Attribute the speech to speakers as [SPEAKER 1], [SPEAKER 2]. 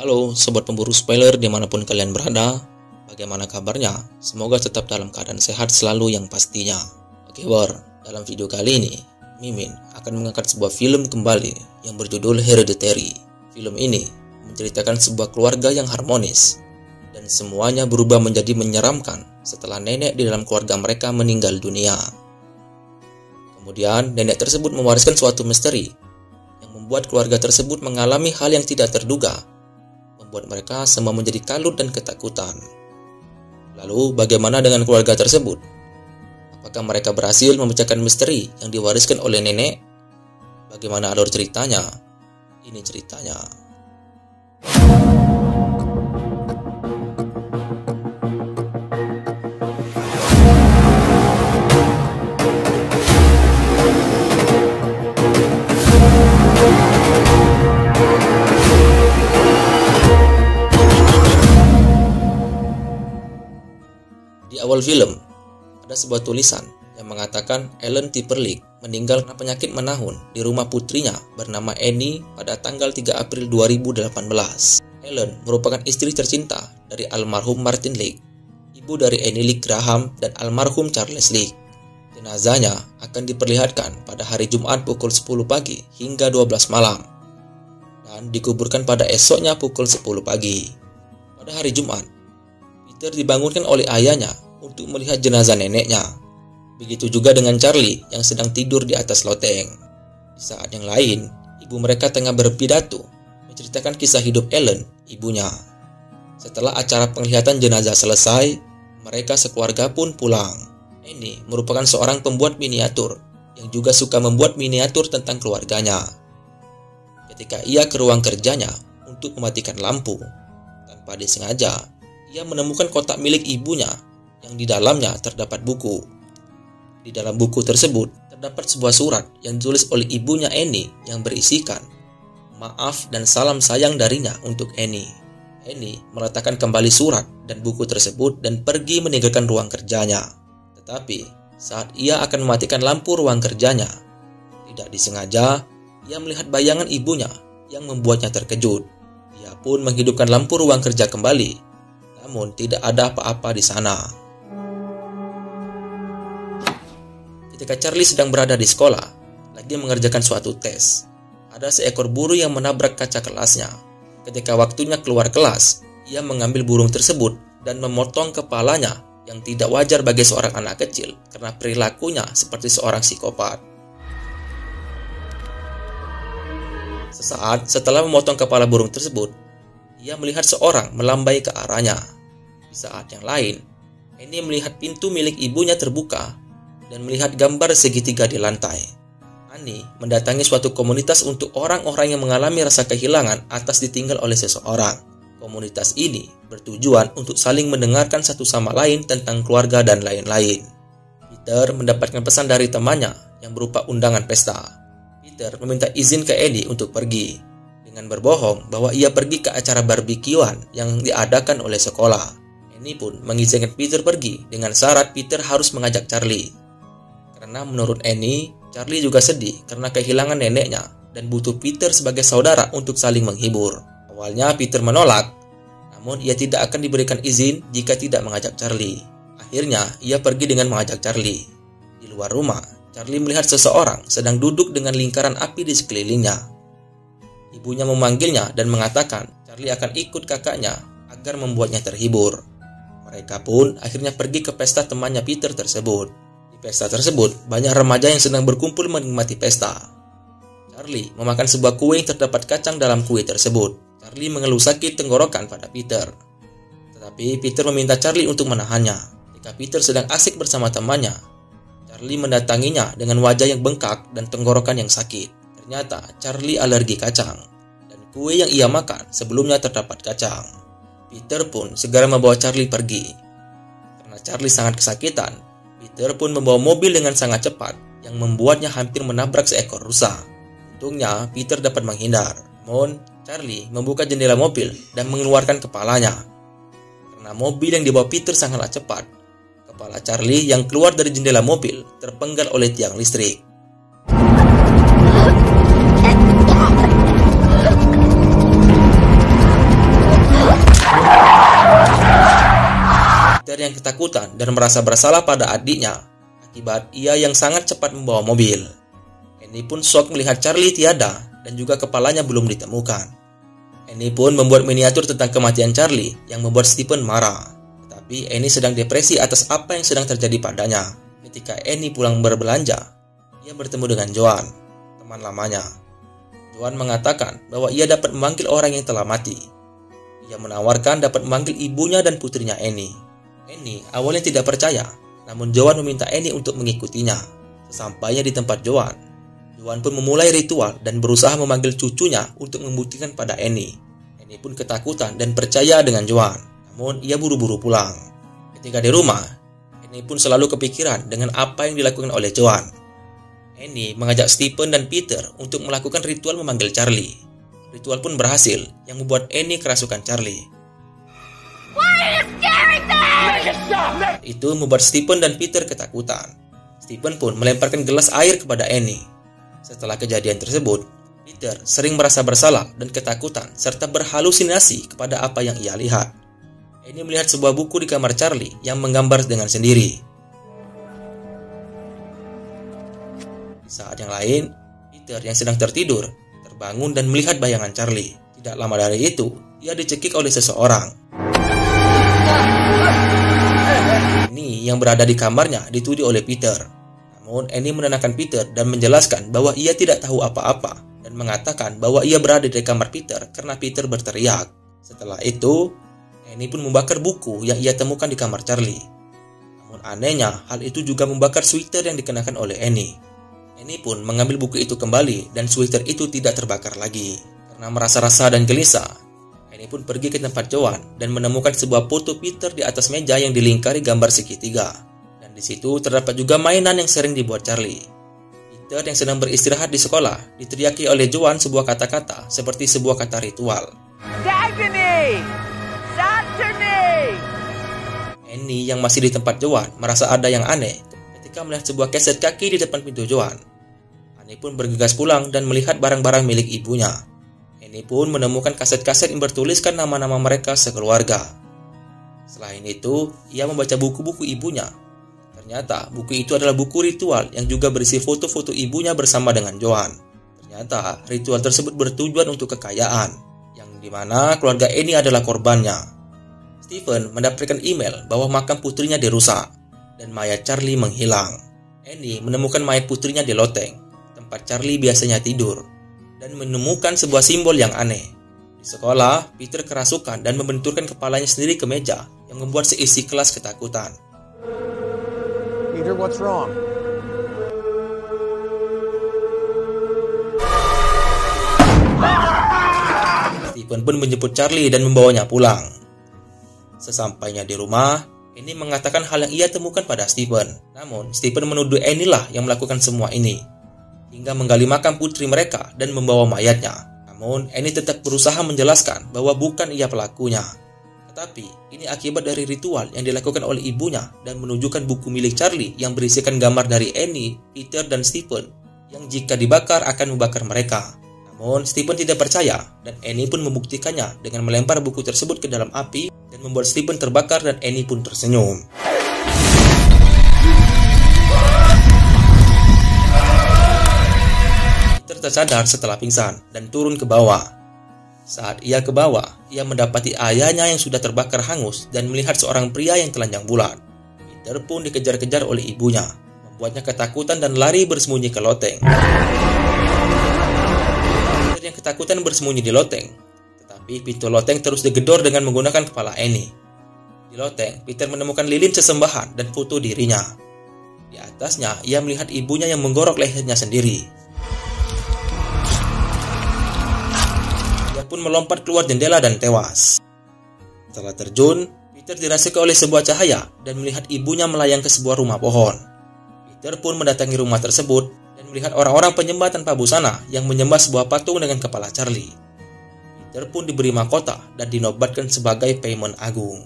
[SPEAKER 1] Halo sobat pemburu spoiler dimanapun kalian berada, bagaimana kabarnya? Semoga tetap dalam keadaan sehat selalu yang pastinya. Oke War, dalam video kali ini Mimin akan mengangkat sebuah film kembali yang berjudul Hereditary. Film ini menceritakan sebuah keluarga yang harmonis dan semuanya berubah menjadi menyeramkan setelah nenek di dalam keluarga mereka meninggal dunia. Kemudian nenek tersebut mewariskan suatu misteri yang membuat keluarga tersebut mengalami hal yang tidak terduga, membuat mereka semua menjadi kalut dan ketakutan. Lalu bagaimana dengan keluarga tersebut? Apakah mereka berhasil memecahkan misteri yang diwariskan oleh nenek? Bagaimana alur ceritanya? Ini ceritanya. Di awal film, ada sebuah tulisan yang mengatakan Ellen Timberlake meninggal karena penyakit menahun di rumah putrinya bernama Annie pada tanggal 3 April 2018. Ellen merupakan istri tercinta dari almarhum Martin Lake, ibu dari Annie Lake Graham dan almarhum Charles Lake. Jenazahnya akan diperlihatkan pada hari Jumat pukul 10 pagi hingga 12 malam dan dikuburkan pada esoknya pukul 10 pagi. Pada hari Jumat, Peter dibangunkan oleh ayahnya untuk melihat jenazah neneknya. Begitu juga dengan Charlie yang sedang tidur di atas loteng. Di saat yang lain, ibu mereka tengah berpidato menceritakan kisah hidup Ellen, ibunya. Setelah acara penglihatan jenazah selesai, mereka sekeluarga pun pulang. Annie merupakan seorang pembuat miniatur yang juga suka membuat miniatur tentang keluarganya. Ketika ia ke ruang kerjanya untuk mematikan lampu, tanpa disengaja, ia menemukan kotak milik ibunya yang di dalamnya terdapat buku. Di dalam buku tersebut terdapat sebuah surat yang ditulis oleh ibunya Annie yang berisikan maaf dan salam sayang darinya untuk Annie. Annie meletakkan kembali surat dan buku tersebut dan pergi meninggalkan ruang kerjanya. Tetapi saat ia akan mematikan lampu ruang kerjanya, tidak disengaja ia melihat bayangan ibunya yang membuatnya terkejut. Ia pun menghidupkan lampu ruang kerja kembali. Namun tidak ada apa-apa di sana. Ketika Charlie sedang berada di sekolah, lagi mengerjakan suatu tes, ada seekor burung yang menabrak kaca kelasnya. Ketika waktunya keluar kelas, ia mengambil burung tersebut dan memotong kepalanya yang tidak wajar bagi seorang anak kecil karena perilakunya seperti seorang psikopat. Sesaat setelah memotong kepala burung tersebut, ia melihat seorang melambai ke arahnya. Di saat yang lain, Annie melihat pintu milik ibunya terbuka dan melihat gambar segitiga di lantai. Annie mendatangi suatu komunitas untuk orang-orang yang mengalami rasa kehilangan atas ditinggal oleh seseorang. Komunitas ini bertujuan untuk saling mendengarkan satu sama lain tentang keluarga dan lain-lain. Peter mendapatkan pesan dari temannya yang berupa undangan pesta. Peter meminta izin ke Annie untuk pergi dengan berbohong bahwa ia pergi ke acara barbekyuan yang diadakan oleh sekolah. Annie pun mengizinkan Peter pergi dengan syarat Peter harus mengajak Charlie. Karena menurut Annie, Charlie juga sedih karena kehilangan neneknya dan butuh Peter sebagai saudara untuk saling menghibur. Awalnya Peter menolak, namun ia tidak akan diberikan izin jika tidak mengajak Charlie. Akhirnya ia pergi dengan mengajak Charlie. Di luar rumah, Charlie melihat seseorang sedang duduk dengan lingkaran api di sekelilingnya. Ibunya memanggilnya dan mengatakan Charlie akan ikut kakaknya agar membuatnya terhibur. Mereka pun akhirnya pergi ke pesta temannya Peter tersebut. Di pesta tersebut, banyak remaja yang sedang berkumpul menikmati pesta. Charlie memakan sebuah kue yang terdapat kacang dalam kue tersebut. Charlie mengeluh sakit tenggorokan pada Peter. Tetapi Peter meminta Charlie untuk menahannya. Ketika Peter sedang asik bersama temannya, Charlie mendatanginya dengan wajah yang bengkak dan tenggorokan yang sakit. Ternyata Charlie alergi kacang, dan kue yang ia makan sebelumnya terdapat kacang. Peter pun segera membawa Charlie pergi. Karena Charlie sangat kesakitan, Peter pun membawa mobil dengan sangat cepat yang membuatnya hampir menabrak seekor rusa. Untungnya Peter dapat menghindar. Namun Charlie membuka jendela mobil dan mengeluarkan kepalanya. Karena mobil yang dibawa Peter sangatlah cepat, kepala Charlie yang keluar dari jendela mobil terpenggal oleh tiang listrik. Peter yang ketakutan dan merasa bersalah pada adiknya akibat ia yang sangat cepat membawa mobil. Annie pun shock melihat Charlie tiada dan juga kepalanya belum ditemukan. Annie pun membuat miniatur tentang kematian Charlie yang membuat Stephen marah. Tetapi Annie sedang depresi atas apa yang sedang terjadi padanya. Ketika Annie pulang berbelanja, ia bertemu dengan Joan, teman lamanya. Joan mengatakan bahwa ia dapat memanggil orang yang telah mati. Ia menawarkan dapat memanggil ibunya dan putrinya Annie. Annie awalnya tidak percaya, namun Joan meminta Annie untuk mengikutinya. Sesampainya di tempat Joan pun memulai ritual dan berusaha memanggil cucunya untuk membuktikan pada Annie. Annie pun ketakutan dan percaya dengan Joan, namun ia buru-buru pulang. Ketika di rumah, Annie pun selalu kepikiran dengan apa yang dilakukan oleh Joan. Annie mengajak Stephen dan Peter untuk melakukan ritual memanggil Charlie. Ritual pun berhasil, yang membuat Annie kerasukan Charlie. Itu membuat Stephen dan Peter ketakutan. Stephen pun melemparkan gelas air kepada Annie. Setelah kejadian tersebut, Peter sering merasa bersalah dan ketakutan serta berhalusinasi kepada apa yang ia lihat. Annie melihat sebuah buku di kamar Charlie yang menggambar dengan sendiri. Di saat yang lain, Peter yang sedang tertidur terbangun dan melihat bayangan Charlie. Tidak lama dari itu, ia dicekik oleh seseorang. Annie yang berada di kamarnya dituduh oleh Peter. Namun Annie menenangkan Peter dan menjelaskan bahwa ia tidak tahu apa-apa dan mengatakan bahwa ia berada di kamar Peter karena Peter berteriak. Setelah itu, Annie pun membakar buku yang ia temukan di kamar Charlie. Namun anehnya, hal itu juga membakar sweater yang dikenakan oleh Annie. Annie pun mengambil buku itu kembali dan sweater itu tidak terbakar lagi. Karena merasa resah dan gelisah, Annie pun pergi ke tempat Joan dan menemukan sebuah foto Peter di atas meja yang dilingkari gambar segitiga. Dan di situ terdapat juga mainan yang sering dibuat Charlie. Peter yang sedang beristirahat di sekolah diteriaki oleh Joan sebuah kata-kata seperti sebuah kata ritual. Dagony! Saturday! Annie yang masih di tempat Joan merasa ada yang aneh ketika melihat sebuah keset kaki di depan pintu Joan. Annie pun bergegas pulang dan melihat barang-barang milik ibunya. Annie pun menemukan kaset-kaset yang bertuliskan nama-nama mereka sekeluarga. Selain itu, ia membaca buku-buku ibunya. Ternyata buku itu adalah buku ritual yang juga berisi foto-foto ibunya bersama dengan Joan. Ternyata ritual tersebut bertujuan untuk kekayaan, yang dimana keluarga Annie adalah korbannya. Stephen mendapatkan email bahwa makam putrinya dirusak dan mayat Charlie menghilang. Annie menemukan mayat putrinya di loteng, tempat Charlie biasanya tidur, dan menemukan sebuah simbol yang aneh. Di sekolah, Peter kerasukan dan membenturkan kepalanya sendiri ke meja yang membuat seisi kelas ketakutan.
[SPEAKER 2] Peter, what's wrong?
[SPEAKER 1] Stephen pun menjemput Charlie dan membawanya pulang. Sesampainya di rumah, Annie mengatakan hal yang ia temukan pada Stephen. Namun, Stephen menuduh Annie lah yang melakukan semua ini, hingga menggali makam putri mereka dan membawa mayatnya. Namun, Annie tetap berusaha menjelaskan bahwa bukan ia pelakunya. Tetapi, ini akibat dari ritual yang dilakukan oleh ibunya dan menunjukkan buku milik Charlie yang berisikan gambar dari Annie, Peter, dan Stephen yang jika dibakar akan membakar mereka. Namun, Stephen tidak percaya dan Annie pun membuktikannya dengan melempar buku tersebut ke dalam api dan membuat Stephen terbakar dan Annie pun tersenyum. Tersadar setelah pingsan dan turun ke bawah. Saat ia ke bawah, ia mendapati ayahnya yang sudah terbakar hangus dan melihat seorang pria yang telanjang bulat. Peter pun dikejar-kejar oleh ibunya, membuatnya ketakutan dan lari bersembunyi ke loteng. Peter yang ketakutan bersembunyi di loteng, tetapi pintu loteng terus digedor dengan menggunakan kepala Annie. Di loteng, Peter menemukan lilin sesembahan dan foto dirinya. Di atasnya, ia melihat ibunya yang menggorok lehernya sendiri. Pun melompat keluar jendela dan tewas. Setelah terjun, Peter dirasuki oleh sebuah cahaya dan melihat ibunya melayang ke sebuah rumah pohon. Peter pun mendatangi rumah tersebut dan melihat orang-orang penyembah tanpa busana yang menyembah sebuah patung dengan kepala Charlie. Peter pun diberi mahkota dan dinobatkan sebagai Paimon Agung.